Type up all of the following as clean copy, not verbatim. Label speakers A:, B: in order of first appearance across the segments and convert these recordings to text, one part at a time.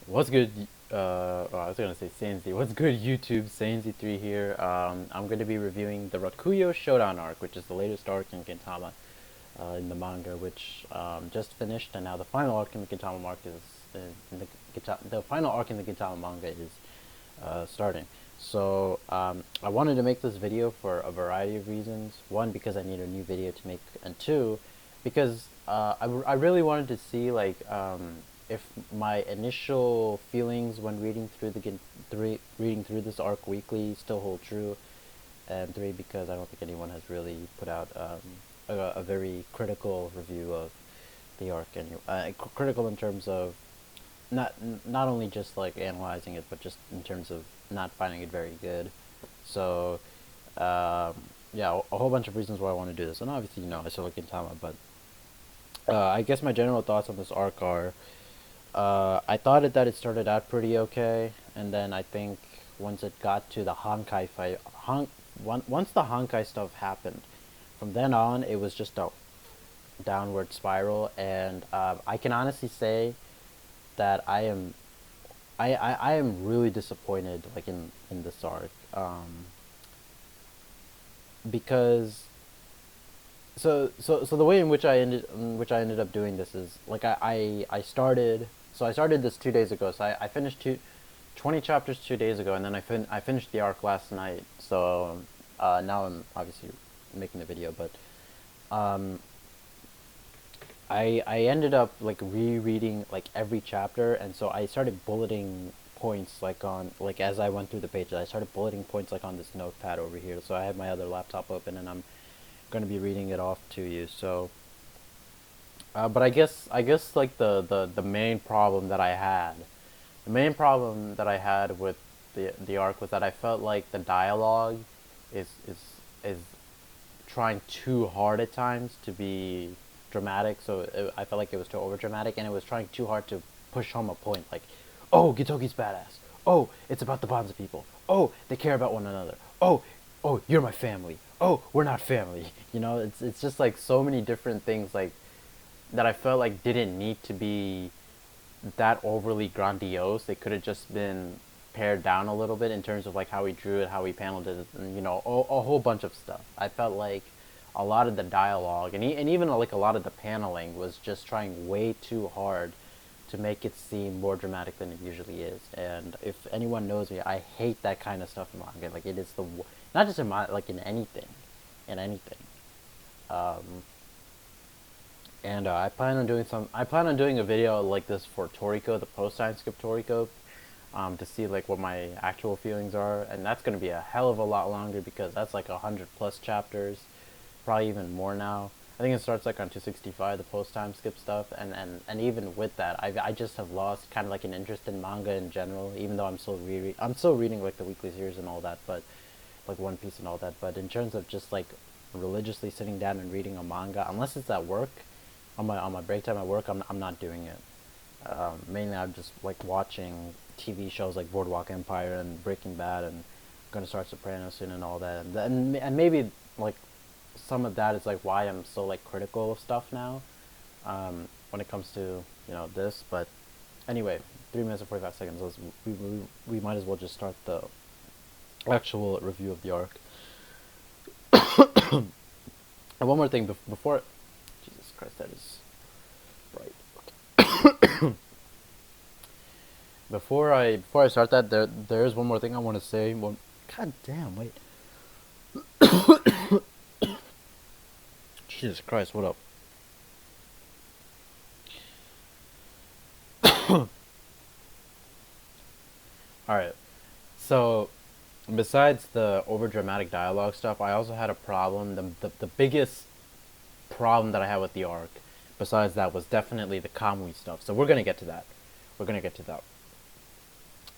A: What's good? I was gonna say Sanzi. What's good, YouTube? Sanzi3 here. I'm gonna be reviewing the Rakuyou Showdown arc, which is the latest arc in Gintama, in the manga, which just finished, and now the final arc in the Gintama manga the final arc in the Gintama manga is starting. So I wanted to make this video for a variety of reasons. One, because I need a new video to make, and two, because I really wanted to see if my initial feelings when reading through this arc weekly still hold true, and three, because I don't think anyone has really put out a very critical review of the arc. Critical in terms of not only just like analyzing it, but just in terms of not finding it very good. So yeah, a whole bunch of reasons why I want to do this, and obviously I still like Gintama, but I guess my general thoughts on this arc are I thought that it started out pretty okay, and then I think once it got to the Hankai fight, once the Hankai stuff happened, from then on it was just a downward spiral, and I can honestly say that I am really disappointed like in this arc, because so the way in which I ended up doing this is like I started, I started this 2 days ago, so I finished 20 chapters 2 days ago, and then I finished the arc last night. So now I'm obviously making the video, but um I ended up like rereading like every chapter, and so I started bulleting points like on like as I went through the pages. I started bulleting points like on this notepad over here. So I have my other laptop open, and I'm going to be reading it off to you. So but I guess like the main problem that I had, with the arc was that I felt like the dialogue is trying too hard at times to be dramatic. So I felt like it was too over dramatic, and it was trying too hard to push home a point. Like, oh, Gitoki's badass. Oh, it's about the bonds of people. Oh, they care about one another. Oh, you're my family. Oh, we're not family. It's just like so many different things like that I felt like didn't need to be that overly grandiose. They could have just been pared down a little bit in terms of like how he drew it, how he paneled it, and a whole bunch of stuff. I felt like a lot of the dialogue and even like a lot of the paneling was just trying way too hard to make it seem more dramatic than it usually is. And if anyone knows me, I hate that kind of stuff in manga. Like it is not just in manga, like in anything. Um, and I plan on doing a video like this for Toriko, the post time skip Toriko, to see like what my actual feelings are, and that's gonna be a hell of a lot longer because that's like 100+ chapters, probably even more now. I think it starts like on 265, the post time skip stuff, and even with that, I just have lost kind of like an interest in manga in general. Even though I'm still reading like the weekly series and all that, but like One Piece and all that. But in terms of just like religiously sitting down and reading a manga, unless it's at work, on my break time at work, I'm not doing it. Mainly, I'm just like watching TV shows like Boardwalk Empire and Breaking Bad, and gonna start Sopranos soon and all that, and maybe like some of that is like why I'm so like critical of stuff now, when it comes to this. But anyway, 3 minutes and 45 seconds. We might as well just start the actual review of the arc. And one more thing before. Jesus Christ, that is bright. Okay. Before I start that, there is one more thing I want to say. God damn, wait. Jesus Christ, what up? All right. So, besides the over dramatic dialogue stuff, I also had a problem. The biggest problem that I had with the arc, besides that, was definitely the Kamui stuff. So we're gonna get to that.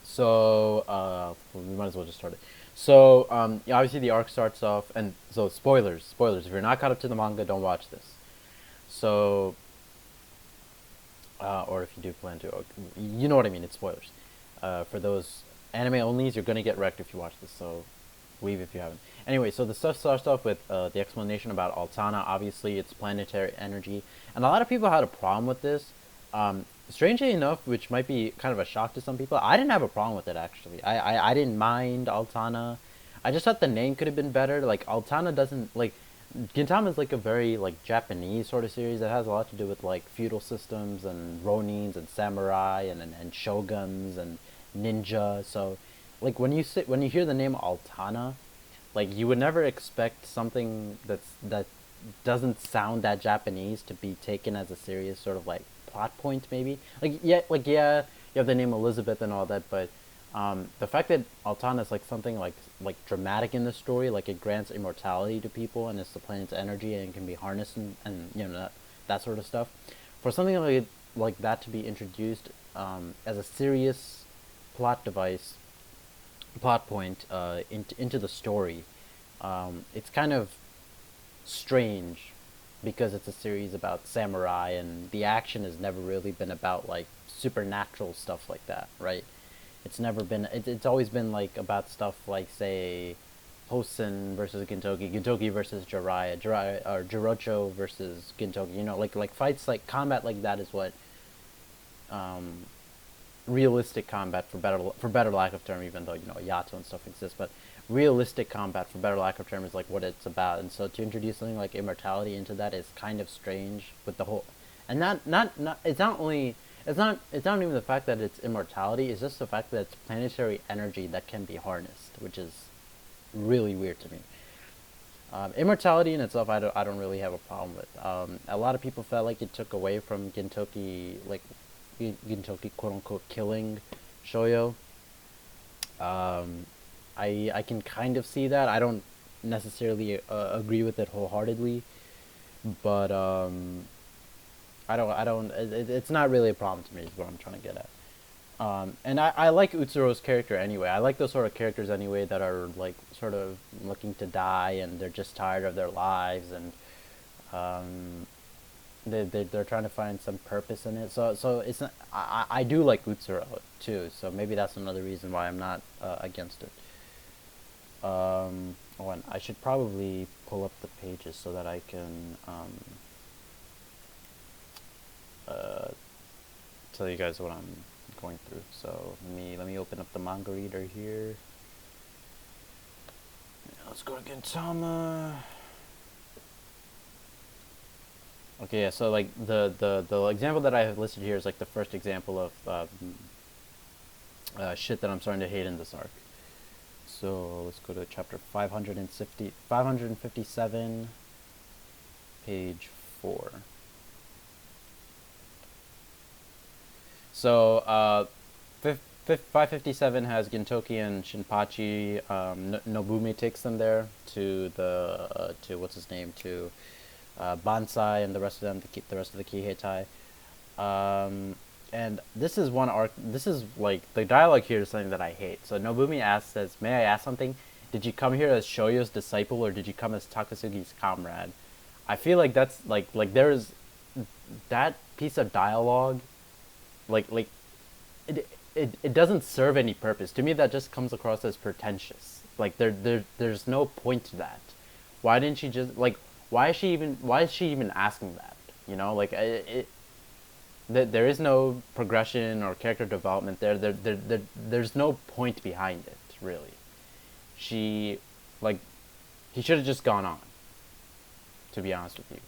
A: So we might as well just start it. So yeah, obviously the arc starts off, and so spoilers. If you're not caught up to the manga, don't watch this. So, or if you do plan to, you know what I mean. It's spoilers. For those anime onlys, you're gonna get wrecked if you watch this. So leave if you haven't. Anyway, so the stuff starts off with the explanation about Altana. Obviously, it's planetary energy, and a lot of people had a problem with this. strangely enough, which might be kind of a shock to some people, I didn't have a problem with it actually. I didn't mind Altana. I just thought the name could have been better. Like Altana doesn't like Gintama is like a very like Japanese sort of series that has a lot to do with like feudal systems and ronins and samurai and shoguns and ninja. So like when you hear the name Altana, like you would never expect something that doesn't sound that Japanese to be taken as a serious sort of like plot point maybe. Like yeah, you have the name Elizabeth and all that, but the fact that Altana is like something like dramatic in the story, like it grants immortality to people and it's the planet's energy and can be harnessed and you know that sort of stuff. For something like that to be introduced as a serious plot device, plot point into the story, it's kind of strange because it's a series about samurai and the action has never really been about like supernatural stuff like that, right? It's always been like about stuff like say Hosen versus Gintoki, Gintoki versus Jiraiya, or Jirocho versus Gintoki. You know, like fights like combat like that is what um, realistic combat for better lack of term, even though you know Yato and stuff exists, but realistic combat for better lack of term is like what it's about. And so to introduce something like immortality into that is kind of strange with the whole, and not it's not even the fact that it's immortality. It's just the fact that it's planetary energy that can be harnessed, which is really weird to me. Immortality in itself, I don't really have a problem with. A lot of people felt like it took away from Gintoki, like Gintoki quote unquote killing Shoyo. Um, I can kind of see that. I don't necessarily agree with it wholeheartedly, but I don't. It's not really a problem to me. Is what I'm trying to get at. And I like Utsuro's character anyway. I like those sort of characters anyway that are like sort of looking to die and they're just tired of their lives and um, they're trying to find some purpose in it. So it's not, I do like Utsuro too. So maybe that's another reason why I'm not against it. Oh, and I should probably pull up the pages so that I can uh, tell you guys what I'm going through. So let me open up the manga reader here. Let's go to Gintama. Okay, yeah, so like the example that I have listed here is like the first example of shit that I'm starting to hate in this arc. So let's go to chapter 557, page 4. So 557 has Gintoki and Shinpachi. Nobumi takes them there to the to what's his name, to Bonsai and the rest of them, to keep the rest of the Kiheitai. And this is one arc. This is like the dialogue here is something that I hate. So Nobumi says, "May I ask something? Did you come here as Shoyo's disciple or did you come as Takasugi's comrade?" I feel like that's like there's that piece of dialogue, like it doesn't serve any purpose to me. That just comes across as pretentious. Like there's no point to that. Why didn't she just like? Why is she even asking that? You know, like there is no progression or character development there. There's no point behind it, really. She, like, he should have just gone on, to be honest with you.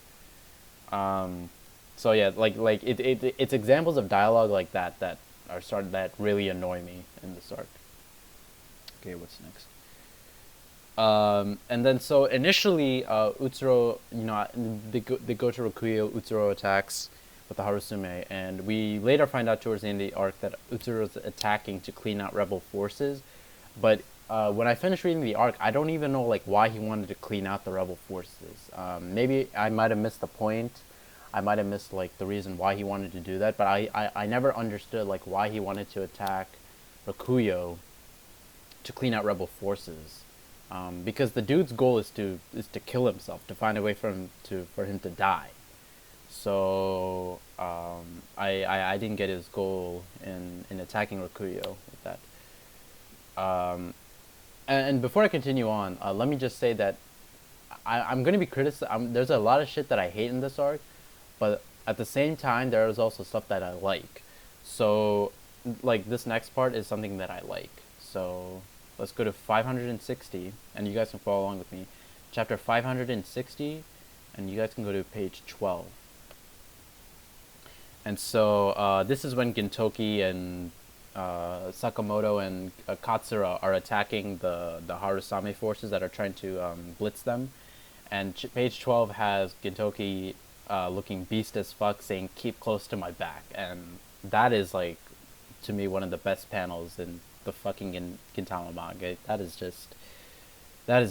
A: So yeah, it's examples of dialogue like that really annoy me in this arc. Okay, what's next? And then so initially, Utsuro, you know, they go to Rakuyou. Utsuro attacks with the Harusume, and we later find out towards the end of the arc that Utsuro is attacking to clean out rebel forces. But when I finished reading the arc, I don't even know like why he wanted to clean out the rebel forces. Maybe I might have missed the point. I might have missed like the reason why he wanted to do that. But I never understood like why he wanted to attack Rakuyou to clean out rebel forces. Because the dude's goal is to kill himself, to find a way for him to die. So I didn't get his goal in attacking Rakuyou with that. And before I continue on, let me just say that I'm going to be criticized. There's a lot of shit that I hate in this arc, but at the same time, there is also stuff that I like. So, like, this next part is something that I like. So, let's go to 560, and you guys can follow along with me. Chapter 560, and you guys can go to page 12. And so, this is when Gintoki and Sakamoto and Katsura are attacking the Harusame forces that are trying to blitz them. And page 12 has Gintoki looking beast as fuck, saying, "Keep close to my back." And that is, like, to me, one of the best panels in the fucking Gintama manga. That is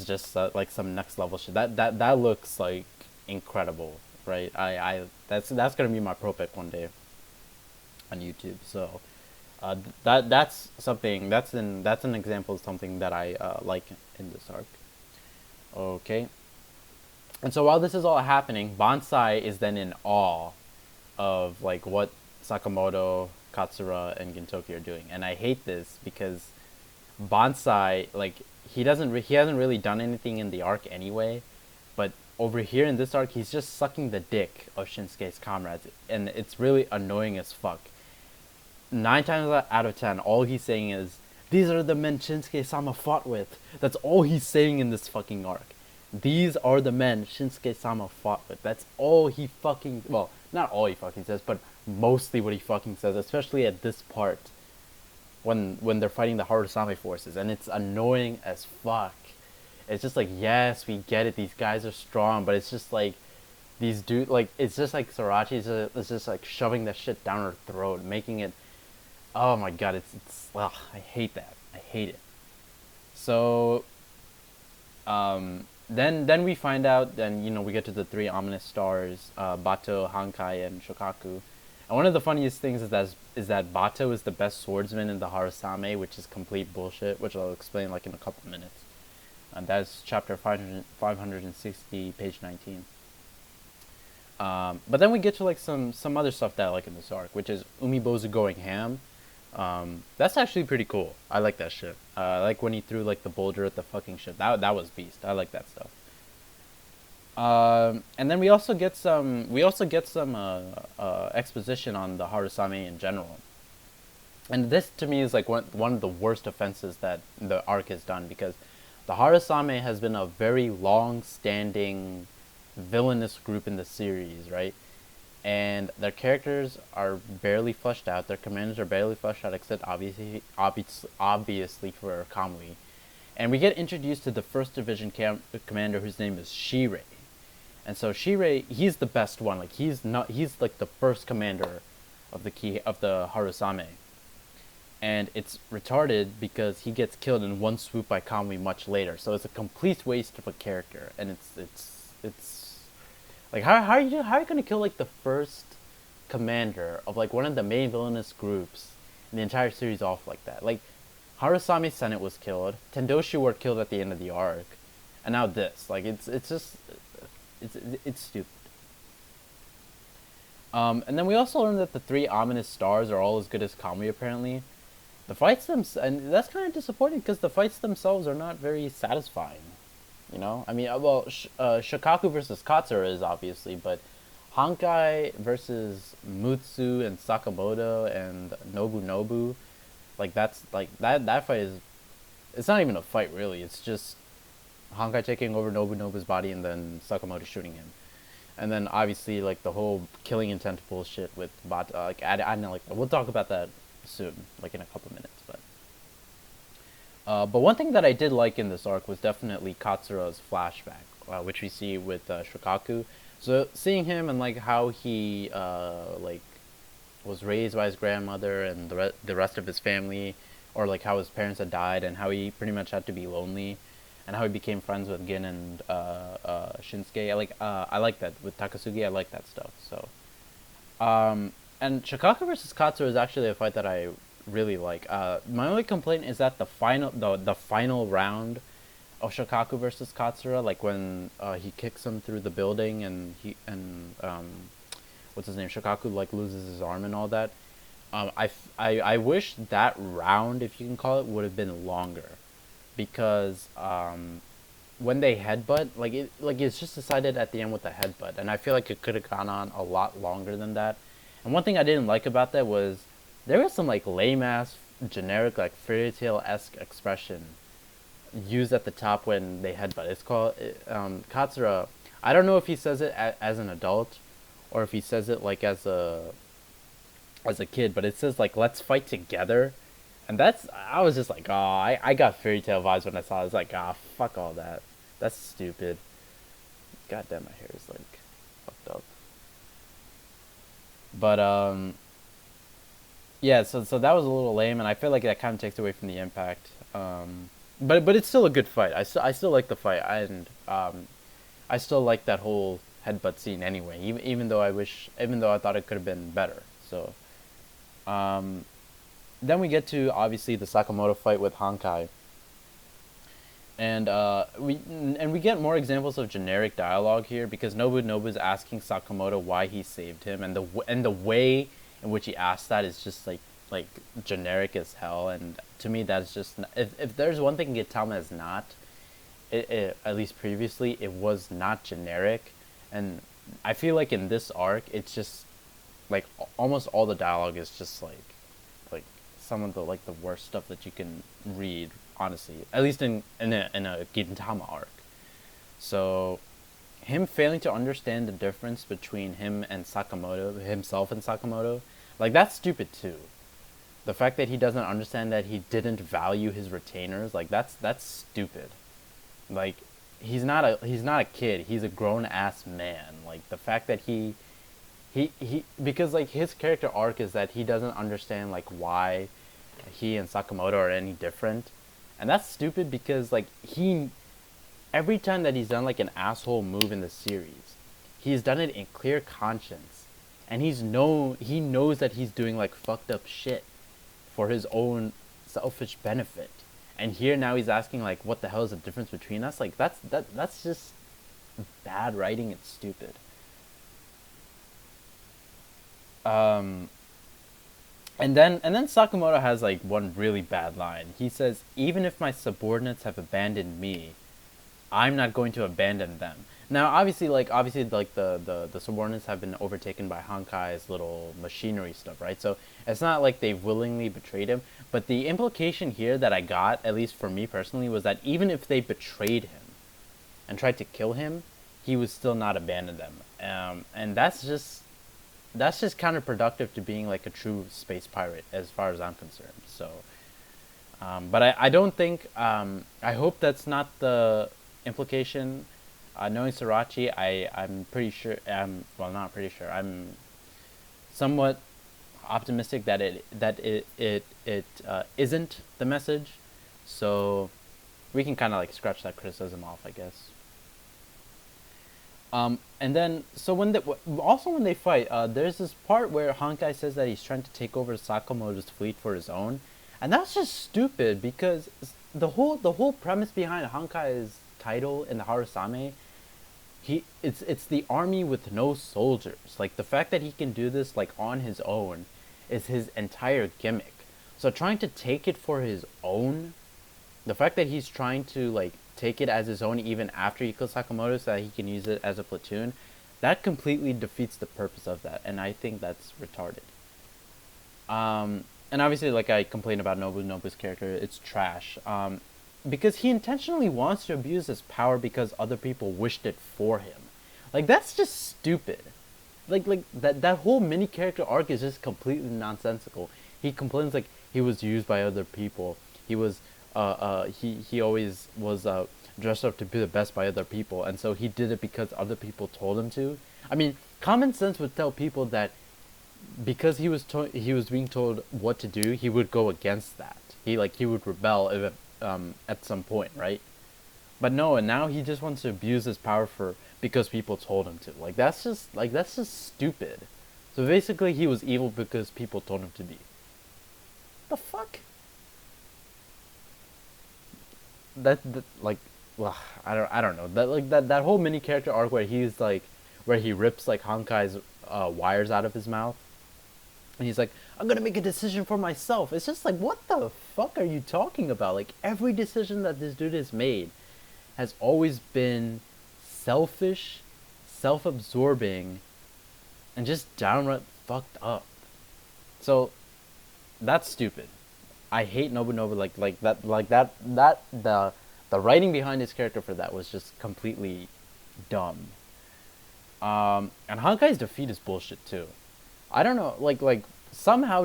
A: just like some next level shit. That looks like incredible, right? That's gonna be my pro pick one day on YouTube. So that's something that's an example of something that I like in this arc. Okay. And so while this is all happening, Bonsai is then in awe of like what Sakamoto, Katsura, and Gintoki are doing, and I hate this because Bonsai, like, he hasn't really done anything in the arc anyway, but over here in this arc he's just sucking the dick of Shinsuke's comrades, and it's really annoying as fuck. 9 times out of 10, all he's saying is, "These are the men Shinsuke-sama fought with." That's all he's saying in this fucking arc. These are the men Shinsuke-sama fought with. That's all he fucking, well, not all he fucking says, but mostly what he fucking says, especially at this part when they're fighting the Harusame forces, and it's annoying as fuck. It's just like, yes, we get it, these guys are strong, but it's just like these dude, like, it's just like Sorachi is just like shoving that shit down her throat, making it, oh my god, ugh, I hate that. I hate it. So then we find out, then, you know, we get to the three ominous stars, Bato, Hankai, and Shukaku. And one of the funniest things is that Bato is the best swordsman in the Harusame, which is complete bullshit, which I'll explain like in a couple minutes. And that's chapter 560, page 19. But then we get to like some other stuff that I like in this arc, which is Umibozu going ham. That's actually pretty cool. I like that shit. I like when he threw like the boulder at the fucking ship. That was beast. I like that stuff. And then we also get some exposition on the Harusame in general. And this to me is like one of the worst offenses that the arc has done, because the Harusame has been a very long-standing villainous group in the series, right? And their characters are barely fleshed out. Their commanders are barely fleshed out, except obviously for Kamui. And we get introduced to the first division commander, whose name is Shirei. And so Shirei, he's the best one. Like, he's like the first commander of the Harusame. And it's retarded because he gets killed in one swoop by Kamui much later. So it's a complete waste of a character, and it's like, how are you gonna kill like the first commander of like one of the main villainous groups in the entire series off like that? Like, Harusame Senate was killed, Tendoshi were killed at the end of the arc, and now this. Like, it's stupid. And then we also learned that the three ominous stars are all as good as Kamui, apparently. The fights and that's kind of disappointing because the fights themselves are not very satisfying. You know, I mean, Shukaku versus Katsura is obviously, but Hankai versus Mutsu and Sakamoto and Nobunobu, like that fight is, it's not even a fight really. It's just Hankai taking over Nobunobu's body and then Sakamoto shooting him, and then obviously like the whole killing intent bullshit with Bata. Like, I know, like, we'll talk about that soon, like in a couple minutes, but one thing that I did like in this arc was definitely Katsura's flashback, which we see with Shukaku. So seeing him and like how he like was raised by his grandmother and the rest of his family, or like how his parents had died and how he pretty much had to be lonely, and how he became friends with Gin and Shinsuke. I like that with Takasugi. I like that stuff. So, and Shukaku versus Katsura is actually a fight that I really like. My only complaint is that the final round of Shukaku versus Katsura, like when he kicks him through the building and what's his name, Shukaku like loses his arm and all that. I wish that round, if you can call it, would have been longer, because when they headbutt, it's just decided at the end with the headbutt, and I feel like it could have gone on a lot longer than that. And one thing I didn't like about that was there was some like lame ass generic like fairy tale esque expression used at the top when they headbutt. It's called Katsura. I don't know if he says it as an adult or if he says it like as a kid, but it says like "Let's fight together," and that's I was just like, oh, I got fairy tale vibes when I saw it. I was like, ah, fuck all that. That's stupid. God damn, my hair is like fucked up. But yeah. So that was a little lame, and I feel like that kind of takes away from the impact. But it's still a good fight. I still like the fight, and I still like that whole headbutt scene anyway. Even though I thought it could have been better. So then we get to obviously the Sakamoto fight with Hankai, and we get more examples of generic dialogue here because Nobu's asking Sakamoto why he saved him, and the way in which he asked that is just like generic as hell. And to me, that's just if there's one thing Gintama is not, at least previously, it was not generic, and I feel like in this arc, it's just like almost all the dialogue is just like some of the like the worst stuff that you can read, honestly, at least in a Gintama arc. So him failing to understand the difference between himself and Sakamoto, like that's stupid too. The fact that he doesn't understand that he didn't value his retainers, like that's stupid. Like he's not a kid, he's a grown ass man. Like the fact that he because like his character arc is that he doesn't understand like why he and Sakamoto are any different. And that's stupid because like he every time that he's done like an asshole move in the series, he's done it in clear conscience. And he knows that he's doing like fucked up shit for his own selfish benefit. And here now he's asking like what the hell is the difference between us? Like that's just bad writing and stupid. Um and then Sakamoto has like one really bad line. He says, "Even if my subordinates have abandoned me, I'm not going to abandon them." Now, obviously, the subordinates have been overtaken by Hankai's little machinery stuff, right? So it's not like they willingly betrayed him. But the implication here that I got, at least for me personally, was that even if they betrayed him and tried to kill him, he would still not abandon them. And that's just counterproductive to being like a true space pirate, as far as I'm concerned. So, but I don't think I hope that's not the implication. Knowing Srirachi, I'm pretty sure. Well, not pretty sure. I'm somewhat optimistic that it isn't the message. So we can kind of like scratch that criticism off, I guess. And then so when they fight, there's this part where Hankai says that he's trying to take over Sakamoto's fleet for his own, and that's just stupid because the whole premise behind Hankai's title in the Harusame, it's the army with no soldiers. Like the fact that he can do this like on his own is his entire gimmick. So trying to take it for his own, the fact that he's trying to like take it as his own even after he kills Sakamoto so that he can use it as a platoon, that completely defeats the purpose of that, and I think that's retarded. And obviously, like I complained about Nobu's character, it's trash. Because he intentionally wants to abuse his power because other people wished it for him. Like that's just stupid. Like that whole mini character arc is just completely nonsensical. He complains like he was used by other people. He always was dressed up to be the best by other people, and so he did it because other people told him to. I mean, common sense would tell people that because he was being told what to do, he would go against that. He would rebel if at some point, right? But no, and now he just wants to abuse his power for because people told him to. That's just stupid. So basically, he was evil because people told him to be. The fuck? That like, well, I don't know. That whole mini character arc where he's like, where he rips like Hankai's wires out of his mouth, and he's like, "I'm gonna make a decision for myself." It's just like, what the fuck are you talking about? Like every decision that this dude has made has always been selfish, self-absorbing, and just downright fucked up. So that's stupid. I hate Nobunobu that the writing behind his character for that was just completely dumb. And Hankai's defeat is bullshit too. I don't know, somehow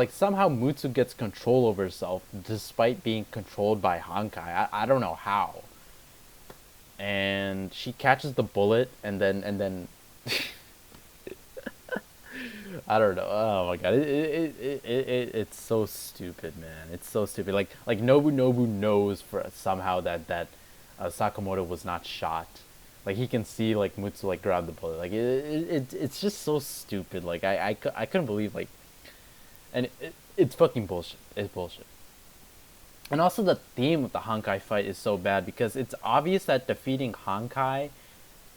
A: somehow Mutsu gets control over herself despite being controlled by Hankai. I don't know how. And she catches the bullet and then I don't know. Oh my god, it's so stupid, man. It's so stupid. Like Nobu knows for somehow that Sakamoto was not shot. Like he can see like Mutsu like grab the bullet. Like it's just so stupid. Like I couldn't believe like, and it's fucking bullshit. It's bullshit. And also the theme of the Hankai fight is so bad because it's obvious that defeating Hankai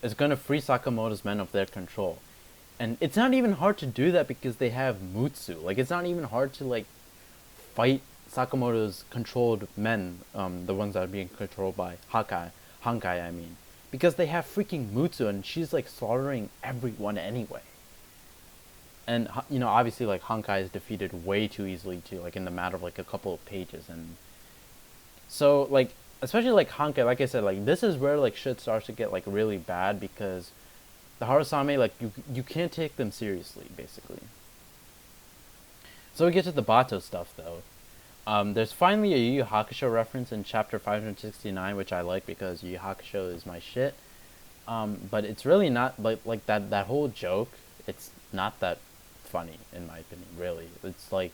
A: is gonna free Sakamoto's men of their control. And it's not even hard to do that because they have Mutsu. Like, it's not even hard to, like, fight Sakamoto's controlled men, the ones that are being controlled by Hankai, I mean. Because they have freaking Mutsu, and she's, like, slaughtering everyone anyway. And, you know, obviously, like, Hankai is defeated way too easily, too, like, in the matter of, like, a couple of pages. And so, like, especially, like, Hankai, like I said, like, this is where, like, shit starts to get, like, really bad because the Harusame, like, you can't take them seriously, basically. So we get to the Bato stuff, though. There's finally a Yu Yu Hakusho reference in chapter 569, which I like because Yu Yu Hakusho is my shit. But it's really not, like that whole joke, it's not that funny, in my opinion, really. It's like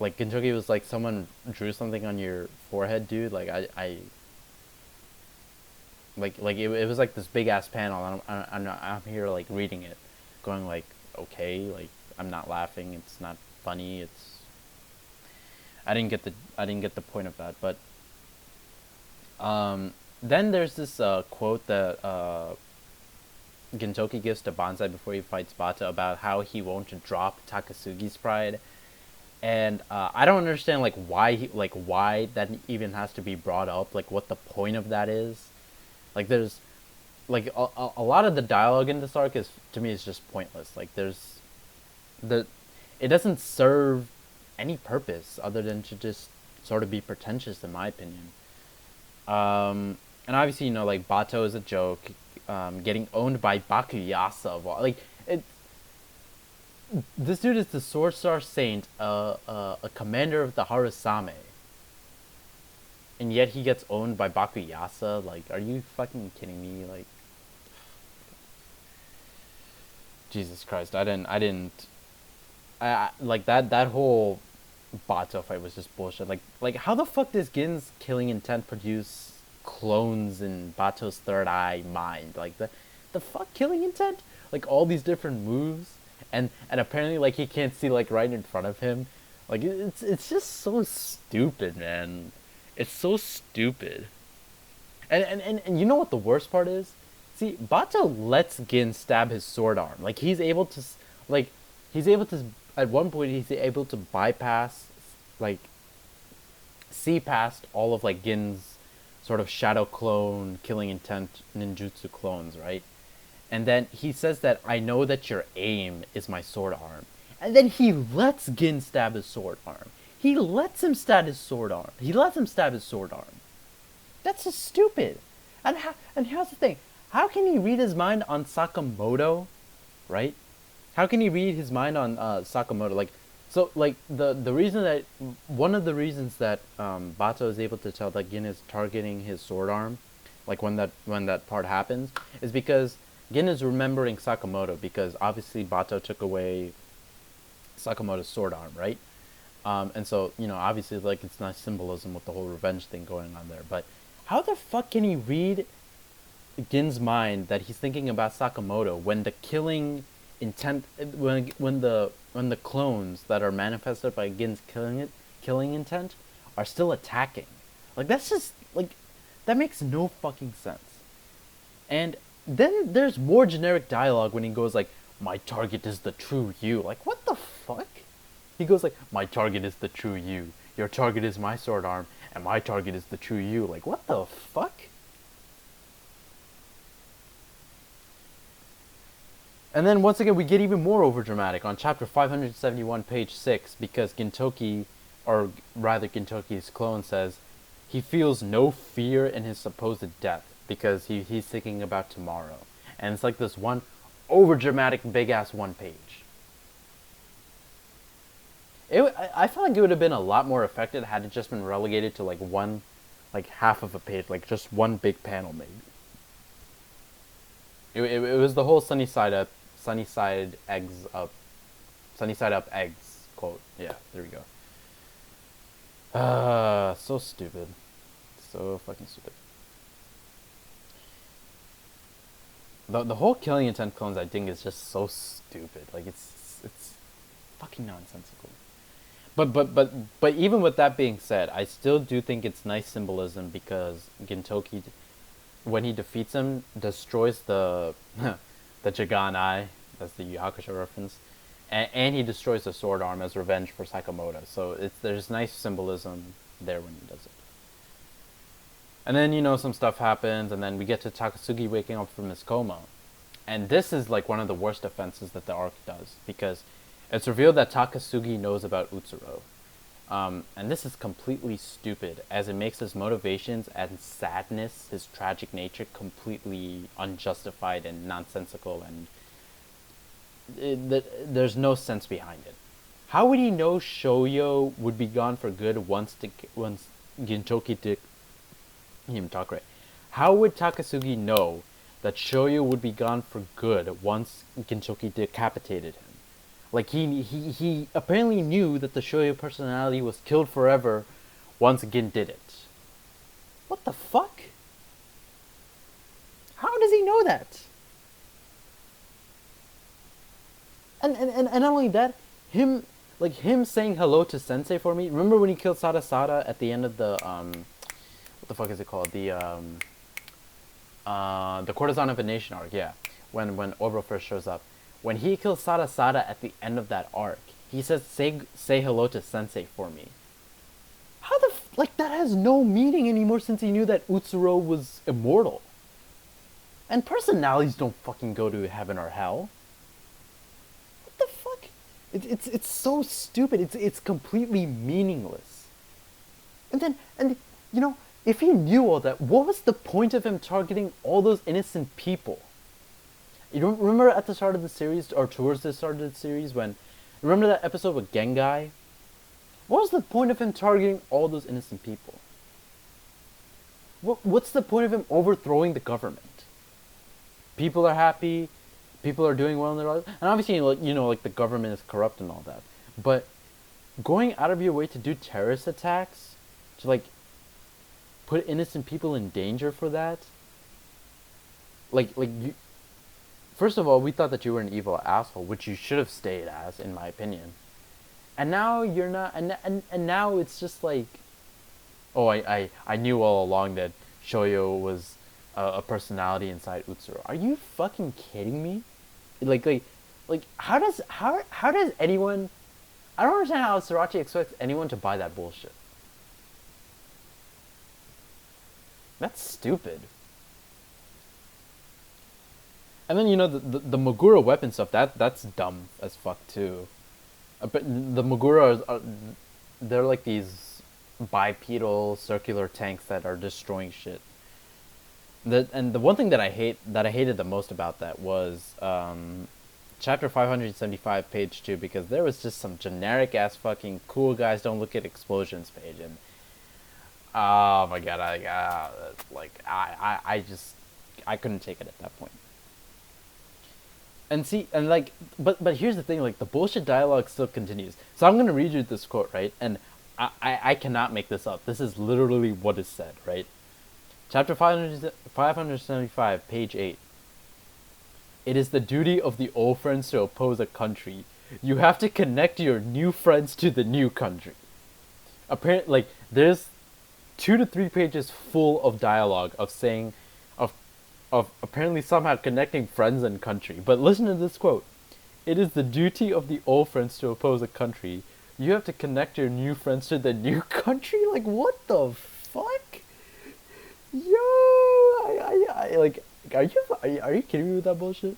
A: Gintoki was like, someone drew something on your forehead, dude. Like, it was like this big ass panel, and I'm here like reading it, going like, okay, like I'm not laughing, it's not funny, I didn't get the point of that. But then there's this quote that Gintoki gives to Bonsai before he fights Bata about how he won't drop Takasugi's pride, and I don't understand like why that even has to be brought up, like what the point of that is. Like there's like a lot of the dialogue in this arc is, to me, is just pointless. Like it doesn't serve any purpose other than to just sort of be pretentious, in my opinion. And obviously, you know, like Bato is a joke, getting owned by Bakuyasa. Like this dude is the Sword Star Saint, a commander of the Harusame. And yet he gets owned by Bakuyasa. Like, are you fucking kidding me? Like, Jesus Christ! I like that whole Bato fight was just bullshit. Like how the fuck does Gin's killing intent produce clones in Bato's third eye mind? Like the fuck killing intent? Like all these different moves, and apparently like he can't see like right in front of him. Like it's just so stupid, man. It's so stupid. And you know what the worst part is? See, Bato lets Gin stab his sword arm. Like he's able to at one point he's able to bypass, like, see past all of like Gin's sort of shadow clone, killing intent ninjutsu clones, right? And then he says that, I know that your aim is my sword arm. And then he lets Gin stab his sword arm. He lets him stab his sword arm. That's just stupid. And here's the thing. How can he read his mind on Sakamoto, right? How can he read his mind on Sakamoto? Like, so like the reason that, one of the reasons that Bato is able to tell that Gin is targeting his sword arm, like when that part happens, is because Gin is remembering Sakamoto, because obviously Bato took away Sakamoto's sword arm, right? And so, you know, obviously, like, it's nice symbolism with the whole revenge thing going on there. But how the fuck can he read Gin's mind that he's thinking about Sakamoto when the killing intent, when the clones that are manifested by Gin's killing intent are still attacking? Like, that's just, like, that makes no fucking sense. And then there's more generic dialogue when he goes like, my target is the true you. Like, what the fuck? He goes like, my target is the true you. Your target is my sword arm, and my target is the true you. Like, what the fuck? And then once again, we get even more overdramatic on chapter 571, page 6, because Gintoki, or rather Gintoki's clone, says he feels no fear in his supposed death because he's thinking about tomorrow. And it's like this one overdramatic, big ass one page. I felt like it would have been a lot more effective had it just been relegated to like one, like half of a page, like just one big panel maybe. It was the whole sunny side up eggs quote. Yeah, there we go. So stupid. So fucking stupid. The whole killing intent clones I think is just so stupid. Like it's fucking nonsensical. But even with that being said, I still do think it's nice symbolism because Gintoki, when he defeats him, destroys the the Jagan Eye. That's the Hakusho reference, and he destroys the sword arm as revenge for Sakamoto. So there's nice symbolism there when he does it. And then some stuff happens, and then we get to Takasugi waking up from his coma, and this is like one of the worst offenses that the arc does because it's revealed that Takasugi knows about Utsuro. And this is completely stupid, as it makes his motivations and sadness, his tragic nature, completely unjustified and nonsensical, and there's no sense behind it. How would he know Shoyo would be gone for good once Gintoki did him talk right? How would Takasugi know that Shoyo would be gone for good once Gintoki decapitated him? Like, he apparently knew that the Shoyo personality was killed forever once Gin did it. What the fuck? How does he know that? And not only that, him saying hello to Sensei for me. Remember when he killed Sada at the end of the what the fuck is it called? The Courtesan of a Nation arc, yeah. When Obro first shows up. When he kills Sada at the end of that arc, he says, say hello to Sensei for me. How that has no meaning anymore since he knew that Utsuro was immortal. And personalities don't fucking go to heaven or hell. What the fuck? It's so stupid. It's completely meaningless. And if he knew all that, what was the point of him targeting all those innocent people? You don't remember at the start of the series, or towards the start of the series, remember that episode with Gengai? What was the point of him targeting all those innocent people? What's the point of him overthrowing the government? People are happy, people are doing well in their lives, and obviously, the government is corrupt and all that. But going out of your way to do terrorist attacks, to put innocent people in danger for that, you. First of all, we thought that you were an evil asshole, which you should have stayed as, in my opinion. And now you're not, and now it's just like, oh, I knew all along that Shoyo was a personality inside Utsuro. Are you fucking kidding me? How does anyone? I don't understand how Sriracha expects anyone to buy that bullshit. That's stupid. And then the Mogura weapon stuff, that's dumb as fuck too. But the Mogura they're like these bipedal circular tanks that are destroying shit. And the one thing that I hated the most about that was chapter 575, page 2, because there was just some generic ass fucking cool guys don't look at explosions page, and oh my god, I couldn't take it at that point. And but here's the thing, the bullshit dialogue still continues. So I'm gonna read you this quote, right? And I cannot make this up. This is literally what is said, right? Chapter 575, page 8. It is the duty of the old friends to oppose a country. You have to connect your new friends to the new country. Apparently, there's 2 to 3 pages full of dialogue of saying, of apparently somehow connecting friends and country. But listen to this quote. It is the duty of the old friends to oppose a country. You have to connect your new friends to the new country? What the fuck? Yo, are you kidding me with that bullshit?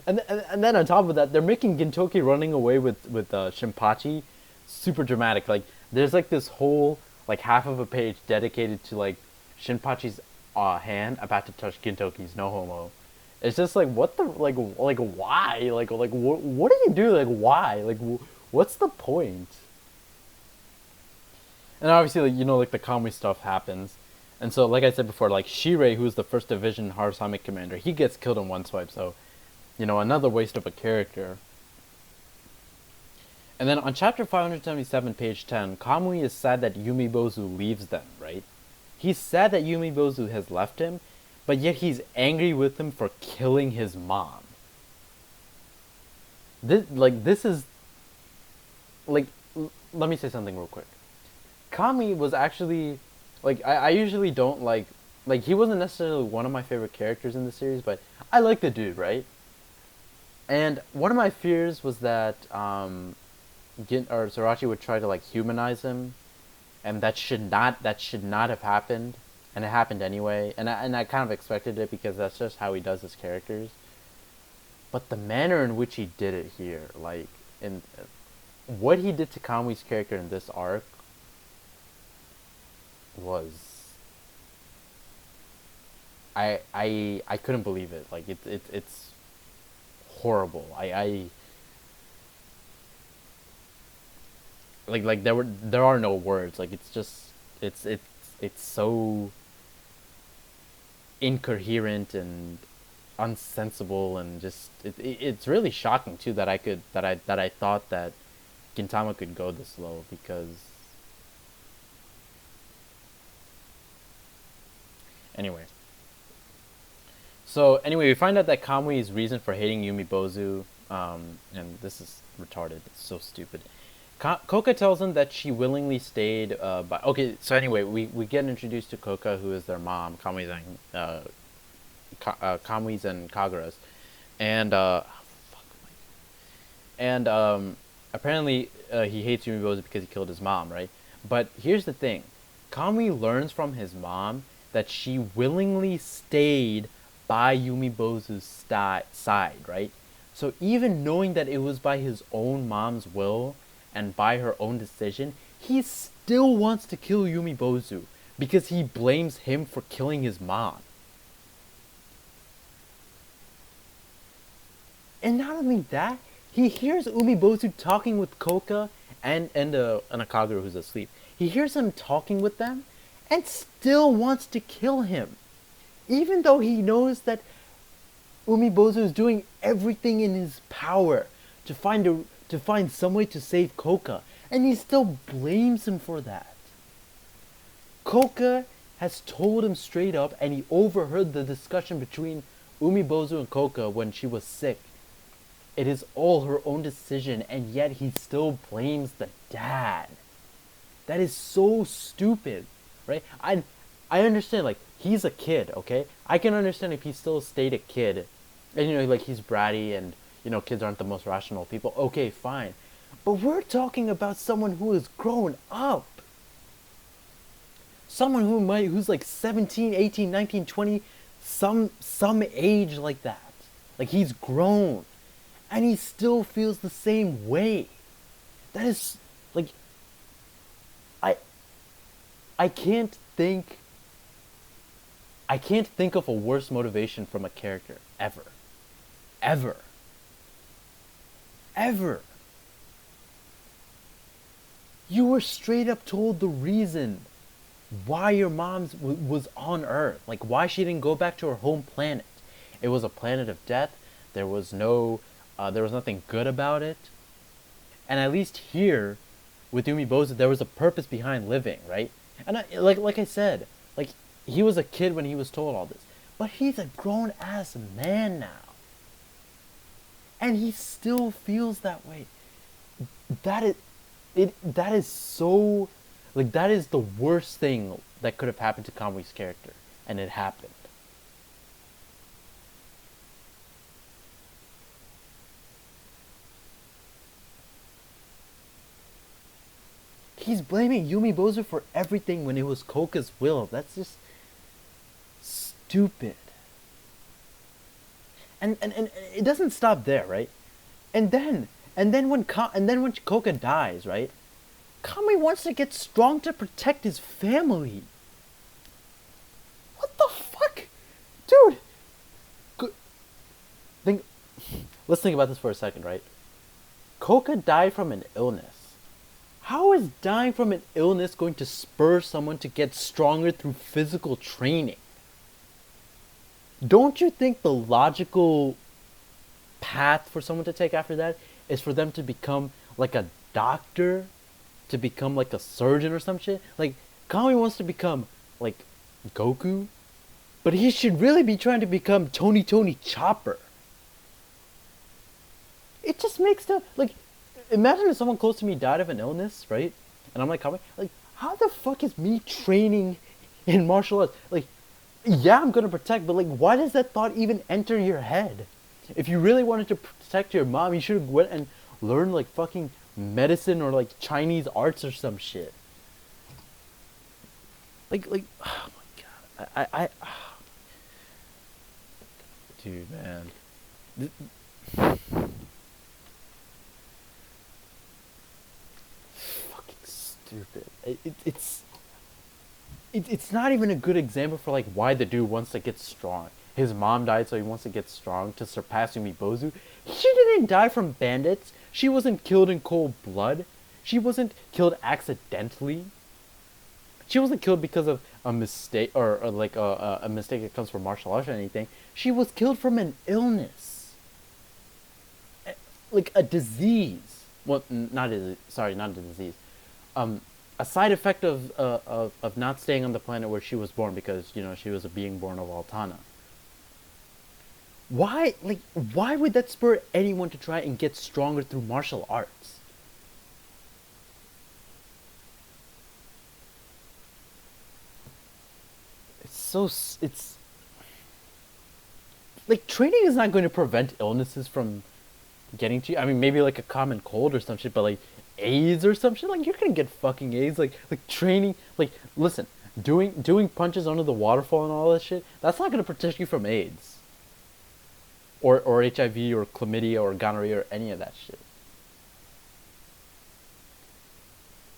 A: And then on top of that, they're making Gintoki running away with Shinpachi super dramatic. Like there's like this whole like half of a page dedicated to like Shinpachi's hand about to touch Gintoki's no homo. It's just like what the like why what do you do, like why like what's the point? And obviously, like, like the Kamui stuff happens, and so like I said before, like Shirei, who's the first division Harusame commander, he gets killed in one swipe. So, another waste of a character. And then on chapter 577, page 10, Kamui is sad that Yumibozu leaves them. Right? He's sad that Yumibozu has left him, but yet he's angry with him for killing his mom. This is like, let me say something real quick. Kami was actually, like, I usually don't like he wasn't necessarily one of my favorite characters in the series, but I like the dude, right? And one of my fears was that Sorachi would try to like humanize him, and that should not have happened, and it happened anyway, and I kind of expected it because that's just how he does his characters. But the manner in which he did it here, like in what he did to Kamui's character in this arc, was I couldn't believe it. Like it's horrible. I like there are no words. Like it's just it's so incoherent and unsensible, and just it's really shocking too that I thought that Gintama could go this low, because anyway. So anyway, we find out that Kamui's reason for hating Yumibozu, and this is retarded, it's so stupid. Koka tells him that she willingly stayed by... Okay, so anyway, we get introduced to Koka, who is their mom, Kamui's and Kagura's. And, apparently he hates Yumibozu because he killed his mom, right? But here's the thing. Kamui learns from his mom that she willingly stayed by Yumibozu's side, right? So even knowing that it was by his own mom's will and by her own decision, he still wants to kill Yumibozu because he blames him for killing his mom. And not only that, he hears Umibozu talking with Koka and Akagura, who's asleep. He hears him talking with them and still wants to kill him, even though he knows that Umibozu is doing everything in his power to find some way to save Koka, and he still blames him for that. Koka has told him straight up, and he overheard the discussion between Umibozu and Koka when she was sick. It is all her own decision, and yet he still blames the dad. That is so stupid, right? I understand, like, he's a kid, okay? I can understand if he still stayed a kid, and, like, he's bratty, and, kids aren't the most rational people. Okay, fine. But we're talking about someone who is grown up. Someone who's like 17, 18, 19, 20, some age like that. Like, he's grown. And he still feels the same way. That is, like, I can't think of a worse motivation from a character ever. Ever. Ever. You were straight up told the reason why your mom was on Earth. Like, why she didn't go back to her home planet. It was a planet of death. There was nothing good about it. And at least here, with Umibozu, there was a purpose behind living, right? And like I said, like, he was a kid when he was told all this. But he's a grown-ass man now. And he still feels that way. That is so... Like, that is the worst thing that could have happened to Kamui's character. And it happened. He's blaming Yumibozu for everything when it was Koka's will. That's just stupid. And it doesn't stop there, right? And then when Koka dies, right? Kami wants to get strong to protect his family. What the fuck, dude? Think, let's think about this for a second, right? Koka died from an illness. How is dying from an illness going to spur someone to get stronger through physical training? Don't you think the logical path for someone to take after that is for them to become like a doctor, to become like a surgeon or some shit? Like, Kami wants to become like Goku, but he should really be trying to become Tony Chopper. It just makes the, like, imagine if someone close to me died of an illness, right? And I'm like, how the fuck is me training in martial arts? Like, yeah, I'm gonna protect, but like, why does that thought even enter your head? If you really wanted to protect your mom, you should have went and learned like fucking medicine or like Chinese arts or some shit. Like, oh my god, dude, man. Fucking stupid. It's not even a good example for like why the dude wants to get strong. His mom died, so he wants to get strong to surpass Umibozu. She didn't die from bandits. She wasn't killed in cold blood. She wasn't killed accidentally. She wasn't killed because of a mistake or like a mistake that comes from martial arts or anything. She was killed from an illness, like a disease. Well, not a disease. A side effect of not staying on the planet where she was born, because she was a being born of Altana. Why would that spur anyone to try and get stronger through martial arts? It's like, training is not going to prevent illnesses from getting to you. I mean, maybe like a common cold or some shit, but like AIDS or some shit, like, you're gonna get fucking AIDS. Like training, like, listen, doing punches under the waterfall and all that shit, that's not gonna protect you from AIDS. Or HIV or chlamydia or gonorrhea or any of that shit.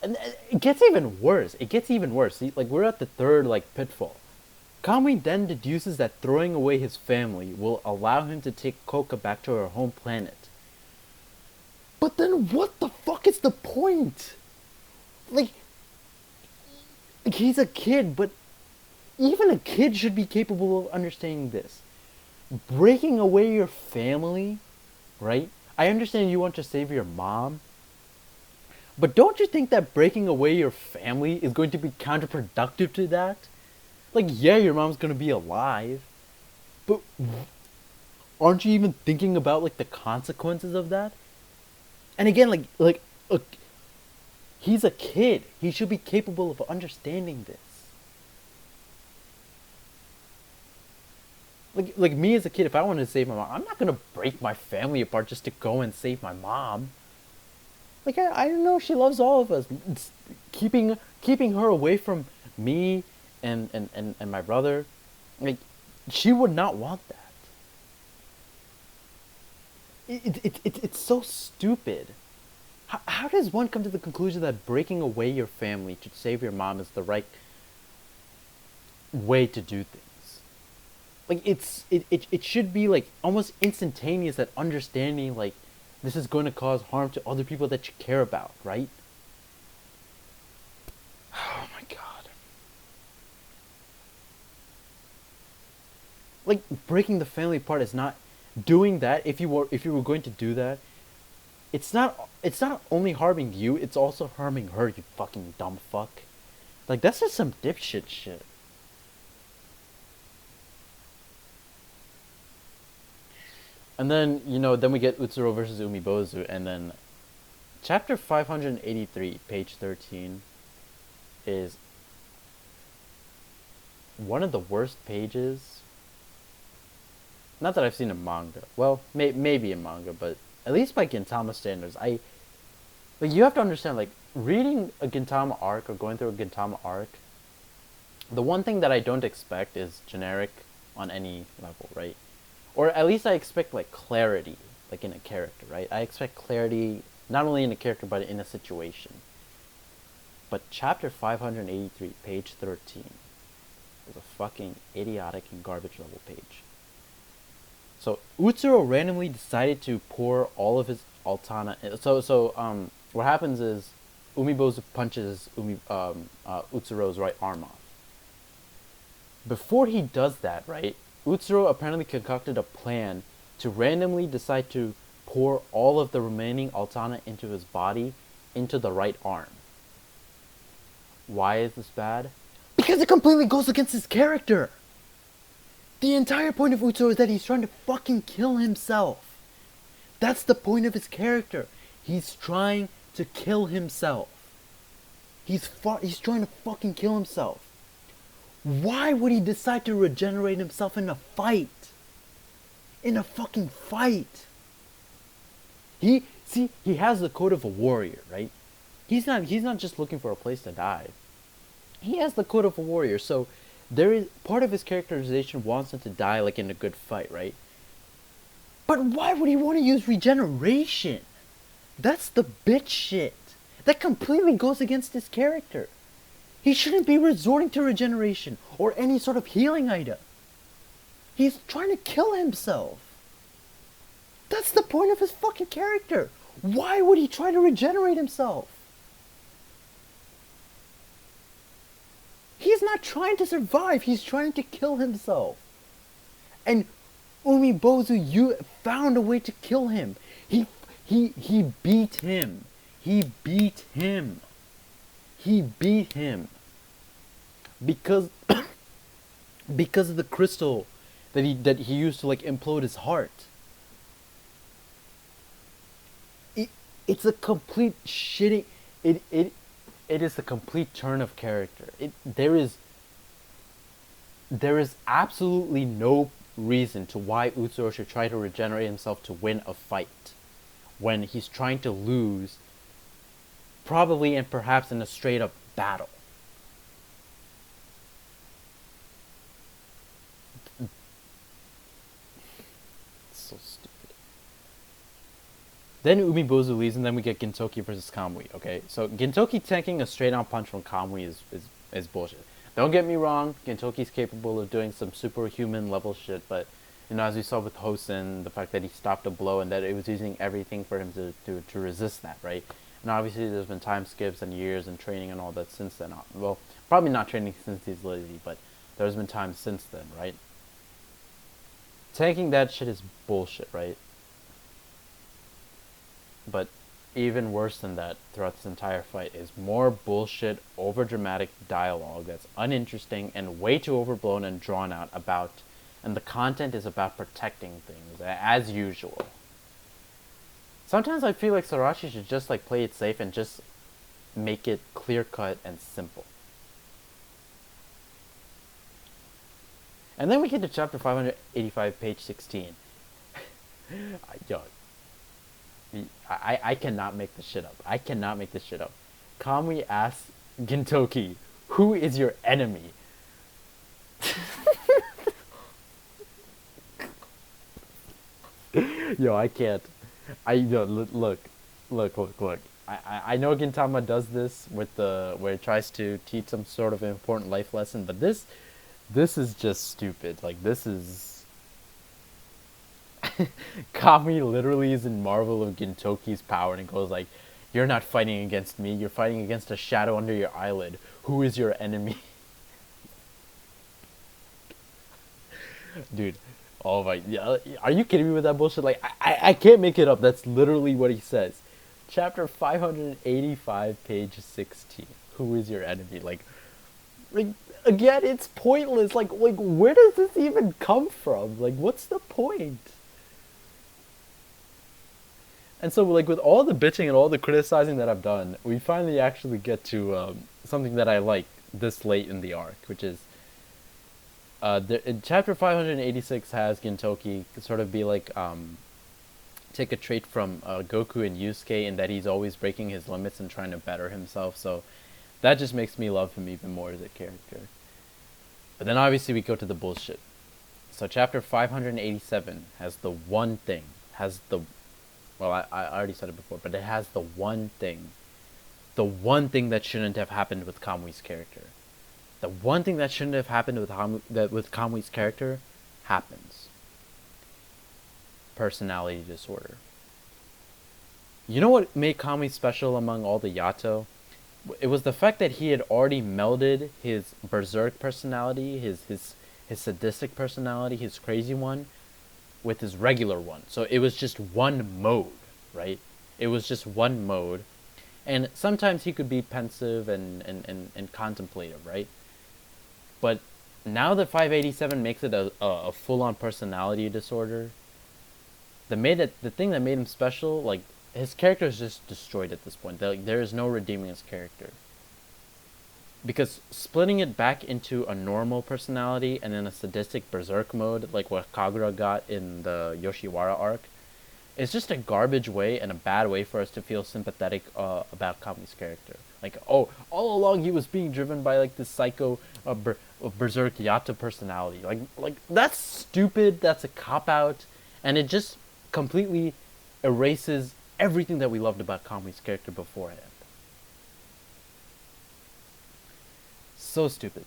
A: And it gets even worse. See, like, we're at the third like pitfall. Kami then deduces that throwing away his family will allow him to take Koka back to her home planet. But then what the fuck is the point? Like he's a kid, but even a kid should be capable of understanding this. Breaking away your family, right? I understand you want to save your mom, but don't you think that breaking away your family is going to be counterproductive to that? Like, yeah, your mom's gonna be alive, but aren't you even thinking about like the consequences of that? And again, he's a kid. He should be capable of understanding this. Like me as a kid, if I wanted to save my mom, I'm not gonna break my family apart just to go and save my mom. Like, I know she loves all of us. It's keeping her away from me and my brother, like, she would not want that. It's so stupid. How does one come to the conclusion that breaking away your family to save your mom is the right way to do things? Like, it should be like almost instantaneous, that understanding, like, this is going to cause harm to other people that you care about, right? Oh my god. Like, breaking the family apart is not doing that. If you were going to do that, it's not only harming you, it's also harming her, you fucking dumb fuck. Like, that's just some dipshit shit. And then, then we get Utsuro versus Umibozu, and then chapter 583, page 13, is one of the worst pages. Not that I've seen in manga. Well, maybe in manga, but at least by Gintama standards, you have to understand, like, reading a Gintama arc or going through a Gintama arc, the one thing that I don't expect is generic on any level, right? or at least I expect like clarity, like in a character, right? I expect clarity not only in a character but in a situation. But chapter 583, page 13, is a fucking idiotic and garbage level page. So Utsuro randomly decided to pour all of his Altana. What happens is Umibozu punches Utsuro's right arm off. Before he does that, right, Utsuro apparently concocted a plan to randomly decide to pour all of the remaining Altana into his body, into the right arm. Why is this bad? Because it completely goes against his character! The entire point of Utsuro is that he's trying to fucking kill himself. That's the point of his character. He's trying to kill himself. He's trying to fucking kill himself. Why would he decide to regenerate himself in a fight? In a fucking fight. He has the code of a warrior, right? He's not just looking for a place to die. He has the code of a warrior, so there is part of his characterization wants him to die like in a good fight, right? But why would he want to use regeneration? That's the bitch shit. That completely goes against his character. He shouldn't be resorting to regeneration or any sort of healing item. He's trying to kill himself. That's the point of his fucking character. Why would he try to regenerate himself? He's not trying to survive. He's trying to kill himself. And Umibozu found a way to kill him. He beat him. He beat him. He beat him. Because of the crystal that he used to like implode his heart. It's a complete shitting. It is a complete turn of character. There is absolutely no reason to why Utsuro should try to regenerate himself to win a fight when he's trying to lose, probably and perhaps in a straight up battle. It's so stupid. Then Umibozu leaves, and then we get Gintoki versus Kamui. Okay, so Gintoki tanking a straight on punch from Kamui is bullshit. Don't get me wrong, Gintoki's capable of doing some superhuman level shit, but as we saw with Hosen, the fact that he stopped a blow and that it was using everything for him to resist that, right? And obviously there's been time skips and years and training and all that since then. Well, probably not training since he's lazy, but there's been time since then, right? Tanking that shit is bullshit, right? But even worse than that throughout this entire fight is more bullshit, overdramatic dialogue that's uninteresting and way too overblown and drawn out and the content is about protecting things, as usual. Sometimes I feel like Sorachi should just like play it safe and just make it clear-cut and simple. And then we get to chapter 585, page 16. Yo, I cannot make this shit up. I cannot make this shit up. Kamui asks Gintoki, who is your enemy? Yo, I can't. Look. I know Gintama does this with where it tries to teach some sort of important life lesson, but this is just stupid. Like, this is... Kami literally is in marvel of Gintoki's power and goes like, you're not fighting against me, you're fighting against a shadow under your eyelid. Who is your enemy? Dude, oh my, are you kidding me with that bullshit? Like, I can't make it up. That's literally what he says. Chapter 585, page 16. Who is your enemy? Like again, it's pointless. Like where does this even come from? Like, what's the point? And so, like, with all the bitching and all the criticizing that I've done, we finally actually get to something that I like this late in the arc, which is chapter 586 has Gintoki sort of be like take a trait from Goku and Yusuke in that he's always breaking his limits and trying to better himself. So that just makes me love him even more as a character. But then obviously we go to the bullshit. So chapter 587 has the one thing, has the, well, I already said it before, but it has the one thing that shouldn't have happened with Kamui's character. The one thing that shouldn't have happened with Kamui's character happens. Personality disorder. You know what made Kamui special among all the Yato? It was the fact that he had already melded his berserk personality, his sadistic personality, his crazy one, with his regular one. So it was just one mode, right? It was just one mode. And sometimes he could be pensive and contemplative, right? But now that 587 makes it a full-on personality disorder, the thing that made him special, like, his character is just destroyed at this point. There is no redeeming his character. Because splitting it back into a normal personality and then a sadistic berserk mode, like what Kagura got in the Yoshiwara arc, is just a garbage way and a bad way for us to feel sympathetic about Kamui's character. Like, oh, all along he was being driven by like this psycho berserk Yato personality. Like that's stupid. That's a cop out, and it just completely erases everything that we loved about Kamui's character beforehand. So stupid.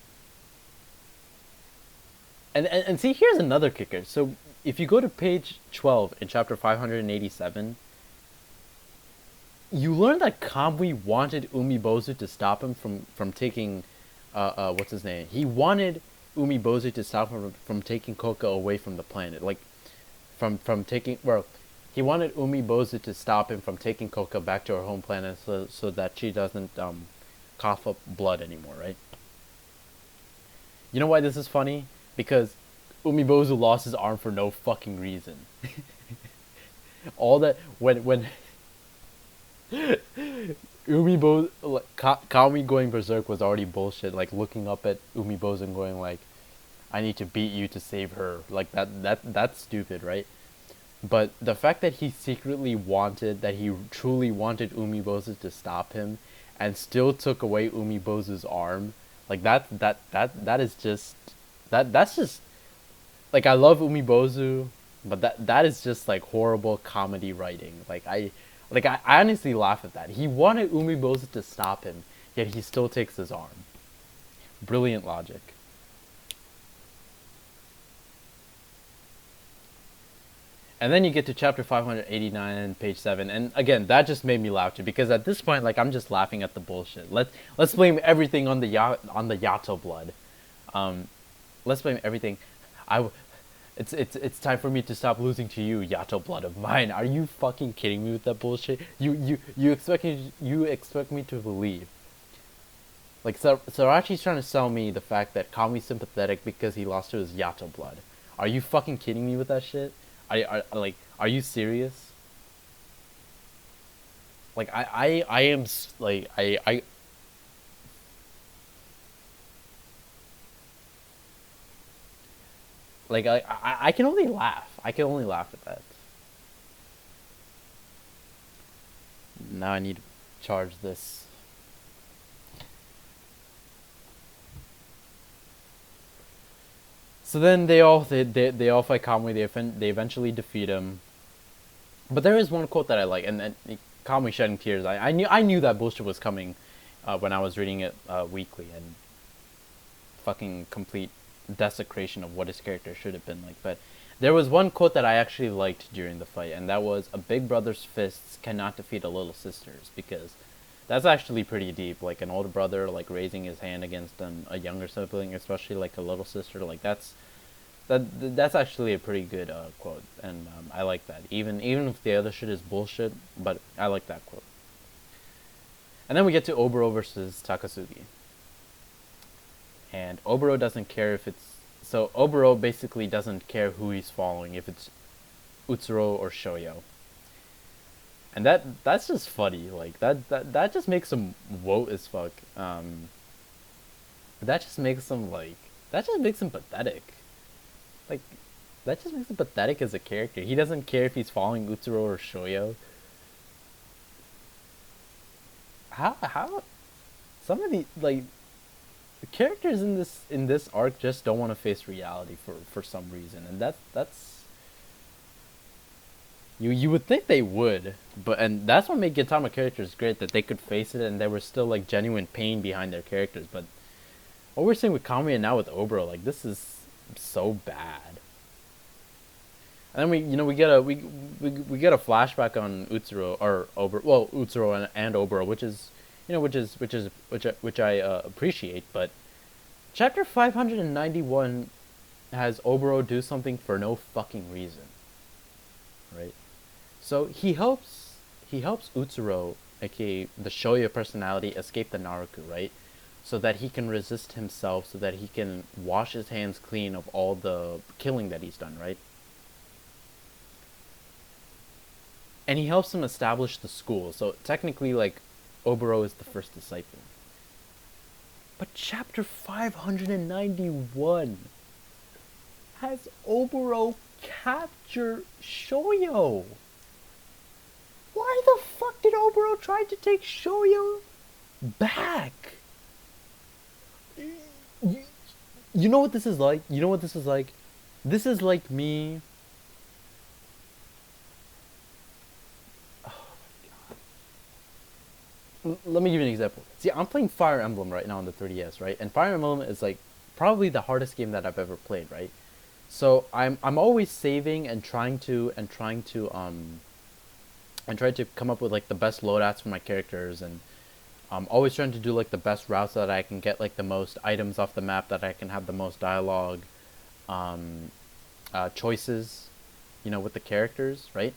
A: And see, here's another kicker. So if you go to page 12 in chapter 587, you learn that Kamui wanted Umibozu to stop him from taking, what's his name? He wanted Umibozu to stop him from taking Koka away from the planet. Like, from taking, well, he wanted Umibozu to stop him from taking Koka back to her home planet so that she doesn't cough up blood anymore, right? You know why this is funny? Because Umibozu lost his arm for no fucking reason. All that when Umibozu, like, Kamui going berserk was already bullshit. Like looking up at Umibozu and going like, "I need to beat you to save her." Like that's stupid, right? But the fact that he secretly wanted, that he truly wanted Umibozu to stop him, and still took away Umibozu's arm, like that is just that's just like, I love Umibozu, but that is just like horrible comedy writing. Like I honestly laugh at that. He wanted Umibozu to stop him, yet he still takes his arm. Brilliant logic. And then you get to chapter 589, page 7, and again, that just made me laugh too, because at this point, like, I'm just laughing at the bullshit. Let's blame everything on the Yato blood. Let's blame everything. It's time for me to stop losing to you, Yato blood of mine. Are you fucking kidding me with that bullshit? You expect me to believe? Like, Sorachi's trying to sell me the fact that Kamui's sympathetic because he lost to his Yato blood. Are you fucking kidding me with that shit? Are you serious? Like, I am, like, I can only laugh. I can only laugh at that. Now I need to charge this. So then they all fight Kamui. They eventually defeat him. But there is one quote that I like, and Kamui shedding tears. I knew that bullshit was coming when I was reading it weekly, and fucking complete desecration of what his character should have been like. But there was one quote that I actually liked during the fight, and that was, "A big brother's fists cannot defeat a little sister's," because that's actually pretty deep. Like, an older brother, like, raising his hand against a younger sibling, especially like a little sister, like, that's actually a pretty good quote, and I like that. Even if the other shit is bullshit, but I like that quote. And then we get to Oboro versus Takasugi. And Oboro doesn't care if it's... So Oboro basically doesn't care who he's following, if it's Utsuro or Shoyo. And that's just funny. Like, that just makes him woke as fuck. That just makes him, like... That just makes him pathetic. Like, that just makes him pathetic as a character. He doesn't care if he's following Utsuro or Shoyo. How... Some of the, like... the characters in this arc just don't want to face reality for some reason, and that's you would think they would, but and that's what made Gintama characters great, that they could face it and there was still like genuine pain behind their characters. But what we're seeing with Kami and now with Oboro, like this is so bad. And then we get we get a flashback on Utsuro or Oboro, well Utsuro and Oboro, which is which I appreciate. But chapter 591 has Oboro do something for no fucking reason, right? So he helps Utsuro, aka the Shoya personality, escape the Naruku, right? So that he can resist himself, so that he can wash his hands clean of all the killing that he's done, right? And he helps him establish the school. So technically, like, Oboro is the first disciple. But chapter 591 has Oboro capture Shoyo. Why the fuck did Oboro try to take Shoyo back? You know what this is like? You know what this is like? This is like me. Let me give you an example. See, I'm playing Fire Emblem right now on the 3DS, right? And Fire Emblem is like probably the hardest game that I've ever played, right? So I'm always saving and trying to come up with like the best loadouts for my characters, and I'm always trying to do like the best routes so that I can get like the most items off the map, that I can have the most dialogue choices, you know, with the characters, right?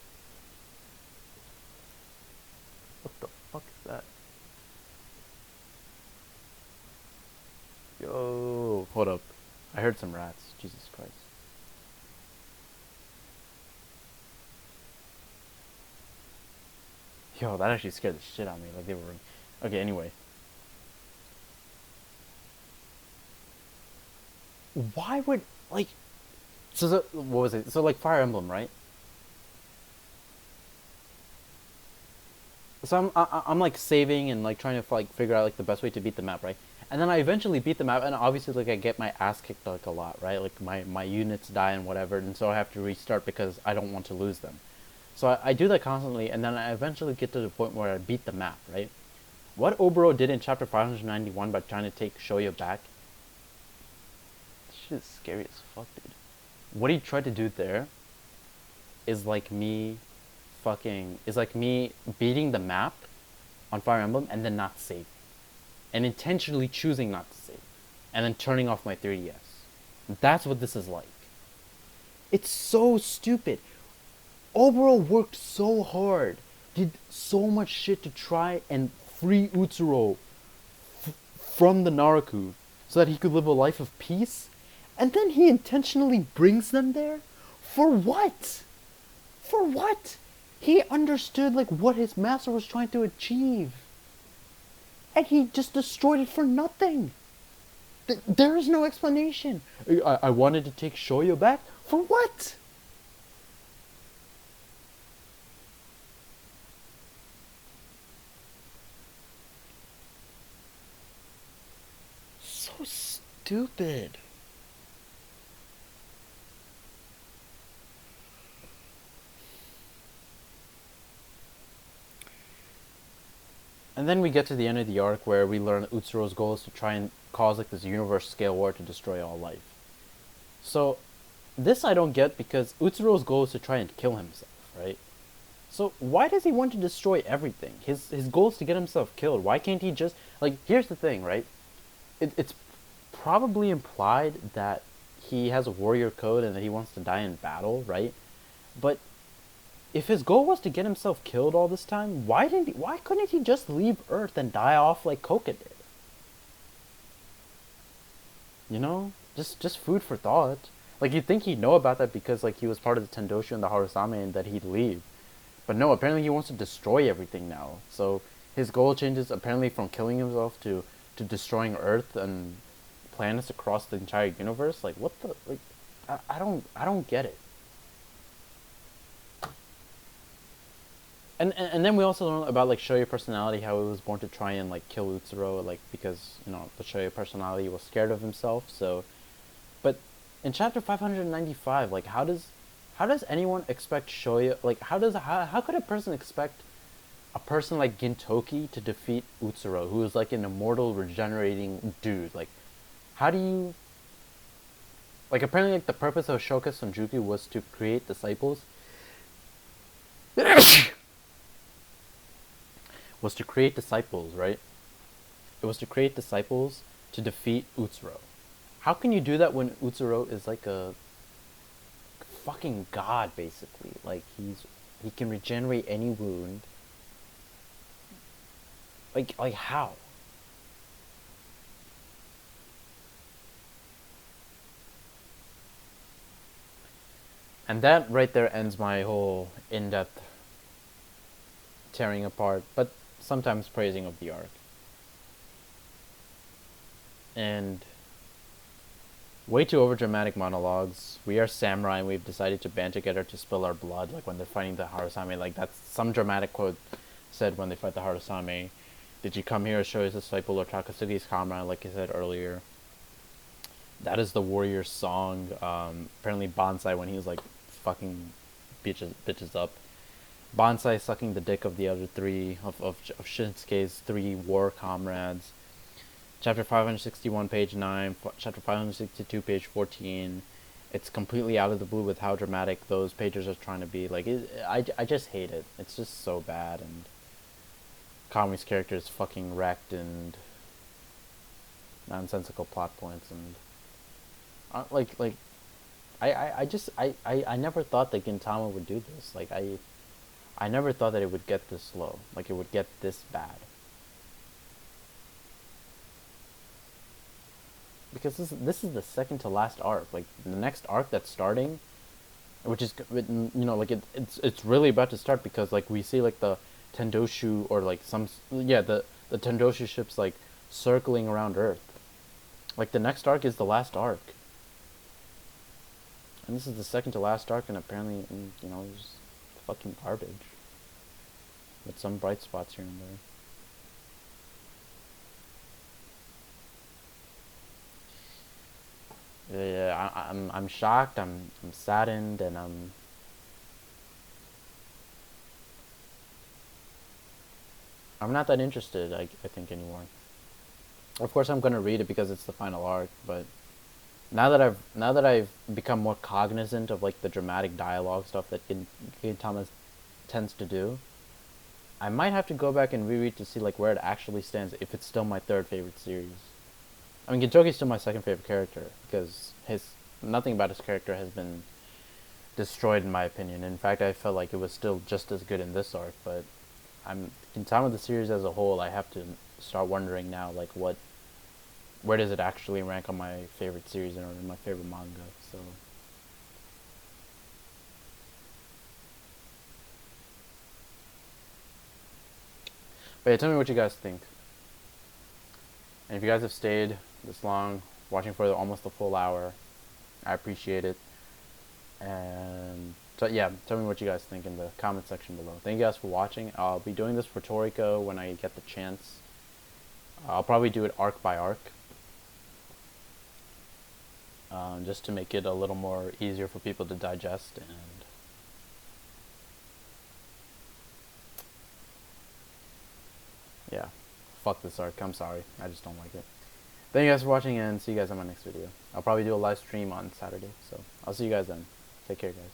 A: What the fuck is that? Yo, hold up. I heard some rats. Jesus Christ. Yo, that actually scared the shit out of me. Like they were... Okay, anyway. Why would... Like... So, what was it? So, like, Fire Emblem, right? So I'm like saving and like trying to like figure out like the best way to beat the map, right? And then I eventually beat the map, and obviously like I get my ass kicked like a lot, right? Like my units die and whatever, and so I have to restart because I don't want to lose them. So I do that constantly, and then I eventually get to the point where I beat the map, right? What Oboro did in chapter 591 by trying to take Shoyo back, this shit is scary as fuck, dude. What he tried to do there is like me beating the map on Fire Emblem and then not saving. And intentionally choosing not to save. And then turning off my 3DS. That's what this is like. It's so stupid. Oboro worked so hard, did so much shit to try and free Utsuro from the Naruku so that he could live a life of peace, and then he intentionally brings them there? For what? For what? He understood like what his master was trying to achieve, and he just destroyed it for nothing. There is no explanation. I wanted to take Shoyo back? For what? So stupid. And then we get to the end of the arc where we learn that Utsuro's goal is to try and cause like this universe scale war to destroy all life. So this I don't get, because Utsuro's goal is to try and kill himself, right? So why does he want to destroy everything? His goal is to get himself killed. Why can't he just, like, here's the thing, right? It's probably implied that he has a warrior code and that he wants to die in battle, right? But if his goal was to get himself killed all this time, why couldn't he just leave Earth and die off like Koka did? You know? Just food for thought. Like, you'd think he'd know about that because like he was part of the Tendoshu and the Harusame and that he'd leave. But no, apparently he wants to destroy everything now. So his goal changes apparently from killing himself to destroying Earth and planets across the entire universe. Like, what the, like, I don't get it. And then we also learn about like Shoyo personality, how he was born to try and like kill Utsuro, like because the Shoyo personality was scared of himself. So, but in chapter 595, like how does anyone expect Shoyo, like how could a person expect a person like Gintoki to defeat Utsuro, who is like an immortal regenerating dude? Like, how do you, like, apparently like the purpose of Shoka Sonjuku was to create disciples. Was to create disciples, right? It was to create disciples to defeat Utsuro. How can you do that when Utsuro is like a fucking god, basically? Like he can regenerate any wound. Like how? And that right there ends my whole in-depth tearing apart, but sometimes praising of the arc. And way too overdramatic monologues. We are samurai and we've decided to band together to spill our blood, like when they're fighting the Harusame. Like that's some dramatic quote said when they fight the Harusame. Did you come here to show his disciple or Takasugi's comrade, like I said earlier? That is the warrior's song. Apparently Bonsai, when he was like fucking bitches up. Bonsai sucking the dick of the other three, of Shinsuke's three war comrades. Chapter 561, page 9. Chapter 562, page 14. It's completely out of the blue with how dramatic those pages are trying to be. Like, I just hate it. It's just so bad, and Kami's character is fucking wrecked, and nonsensical plot points, and I never thought that Gintama would do this. Like, I never thought that it would get this low. Like, it would get this bad. Because this is the second to last arc. Like, the next arc that's starting, which is, like, it's really about to start, because, like, we see, like, the Tendoshu, or, like, the Tendoshu ships, like, circling around Earth. Like, the next arc is the last arc. And this is the second to last arc, and apparently, it's fucking garbage. With some bright spots here and there. Yeah, I'm shocked, I'm saddened, and I'm not that interested, I think, anymore. Of course I'm gonna read it because it's the final arc, but now that I've become more cognizant of like the dramatic dialogue stuff that Gintama tends to do, I might have to go back and reread to see like where it actually stands, if it's still my third favorite series. I mean, Gintoki's still my second favorite character, because nothing about his character has been destroyed in my opinion. In fact, I felt like it was still just as good in this arc, but Gintama the series as a whole, I have to start wondering now, like, where does it actually rank on my favorite series or my favorite manga? So but yeah, tell me what you guys think. And if you guys have stayed this long, watching for almost a full hour, I appreciate it. And so yeah, tell me what you guys think in the comment section below. Thank you guys for watching. I'll be doing this for Toriko when I get the chance. I'll probably do it arc by arc, just to make it a little more easier for people to digest. And yeah, fuck this arc. I'm sorry, I just don't like it. Thank you guys for watching, and see you guys on my next video. I'll probably do a live stream on Saturday, so I'll see you guys then. Take care, guys.